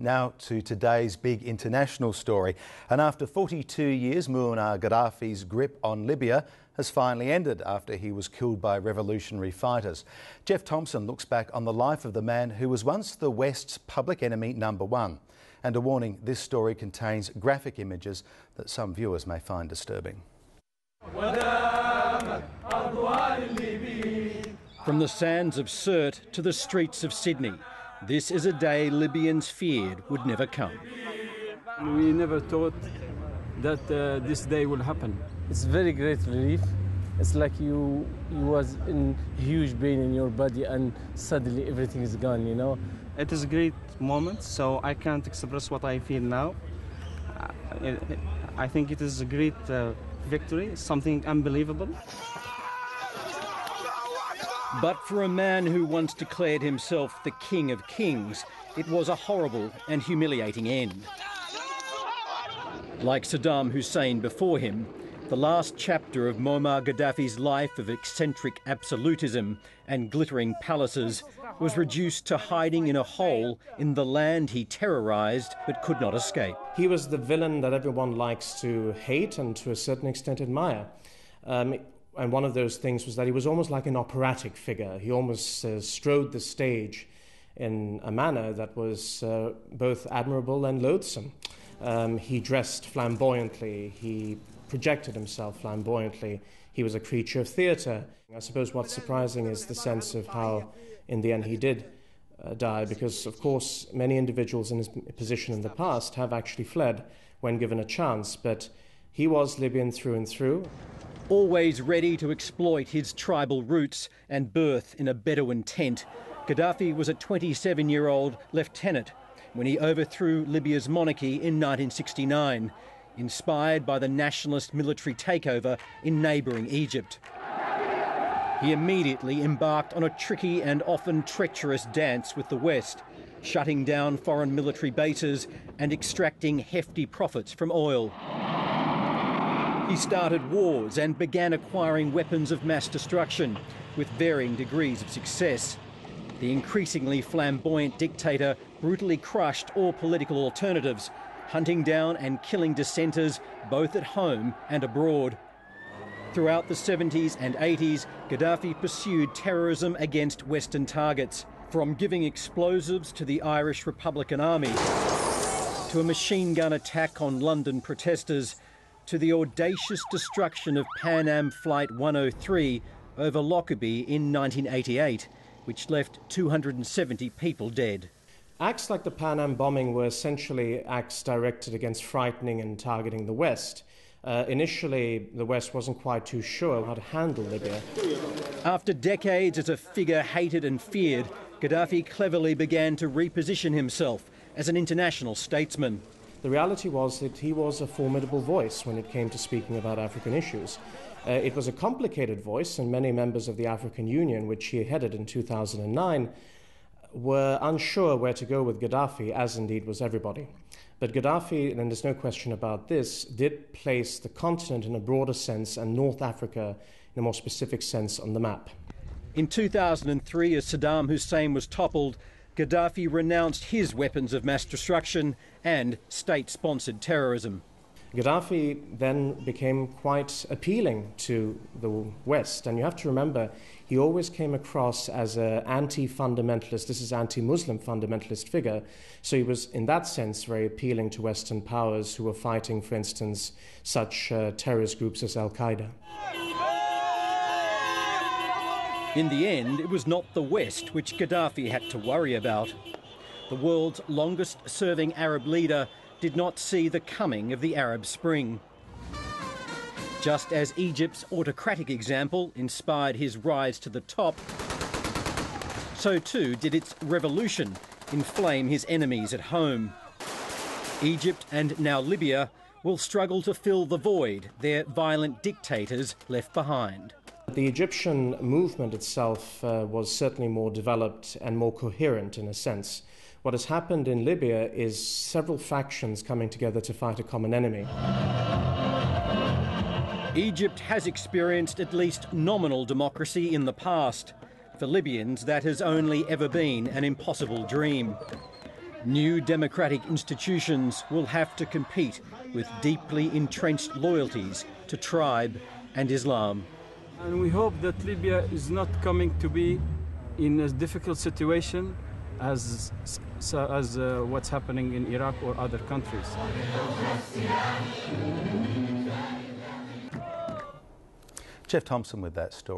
Now to today's big international story. And after 42 years, Muammar Gaddafi's grip on Libya has finally ended after he was killed by revolutionary fighters. Geoff Thompson looks back on the life of the man who was once the West's public enemy #1. And a warning, this story contains graphic images that some viewers may find disturbing. From the sands of Sirte to the streets of Sydney, this is a day Libyans feared would never come. We never thought that this day will happen. It's very great relief. It's like you was in huge pain in your body and suddenly everything is gone, you know. It is a great moment, so I can't express what I feel now. I think it is a great victory, something unbelievable. But for a man who once declared himself the King of Kings, it was a horrible and humiliating end. Like Saddam Hussein before him, the last chapter of Muammar Gaddafi's life of eccentric absolutism and glittering palaces was reduced to hiding in a hole in the land he terrorised but could not escape. He was the villain that everyone likes to hate and to a certain extent admire. And one of those things was that he was almost like an operatic figure. He almost strode the stage in a manner that was both admirable and loathsome. He dressed flamboyantly. He projected himself flamboyantly. He was a creature of theatre. I suppose what's surprising is the sense of how, in the end, he did die, because, of course, many individuals in his position in the past have actually fled when given a chance, but he was Libyan through and through. Always ready to exploit his tribal roots and birth in a Bedouin tent, Gaddafi was a 27-year-old lieutenant when he overthrew Libya's monarchy in 1969, inspired by the nationalist military takeover in neighbouring Egypt. He immediately embarked on a tricky and often treacherous dance with the West, shutting down foreign military bases and extracting hefty profits from oil. He started wars and began acquiring weapons of mass destruction with varying degrees of success. The increasingly flamboyant dictator brutally crushed all political alternatives, hunting down and killing dissenters both at home and abroad. Throughout the 70s and 80s, Gaddafi pursued terrorism against Western targets, from giving explosives to the Irish Republican Army, to a machine gun attack on London protesters, to the audacious destruction of Pan Am Flight 103 over Lockerbie in 1988, which left 270 people dead. Acts like the Pan Am bombing were essentially acts directed against frightening and targeting the West. Initially, the West wasn't quite too sure how to handle Libya. After decades as a figure hated and feared, Gaddafi cleverly began to reposition himself as an international statesman. The reality was that he was a formidable voice when it came to speaking about African issues. It was a complicated voice, and many members of the African Union, which he headed in 2009, were unsure where to go with Gaddafi, as indeed was everybody. But Gaddafi, and there's no question about this, did place the continent in a broader sense and North Africa in a more specific sense on the map. In 2003, as Saddam Hussein was toppled, Gaddafi renounced his weapons of mass destruction and state-sponsored terrorism. Gaddafi then became quite appealing to the West, and you have to remember, he always came across as an anti-fundamentalist, this is anti-Muslim fundamentalist figure, so he was in that sense very appealing to Western powers who were fighting, for instance, such terrorist groups as Al-Qaeda. In the end, it was not the West which Gaddafi had to worry about. The world's longest-serving Arab leader did not see the coming of the Arab Spring. Just as Egypt's autocratic example inspired his rise to the top, so too did its revolution inflame his enemies at home. Egypt and now Libya will struggle to fill the void their violent dictators left behind. The Egyptian movement itself was certainly more developed and more coherent in a sense. What has happened in Libya is several factions coming together to fight a common enemy. Egypt has experienced at least nominal democracy in the past. For Libyans, that has only ever been an impossible dream. New democratic institutions will have to compete with deeply entrenched loyalties to tribe and Islam. And we hope that Libya is not coming to be in a difficult situation as what's happening in Iraq or other countries. Geoff Thompson with that story.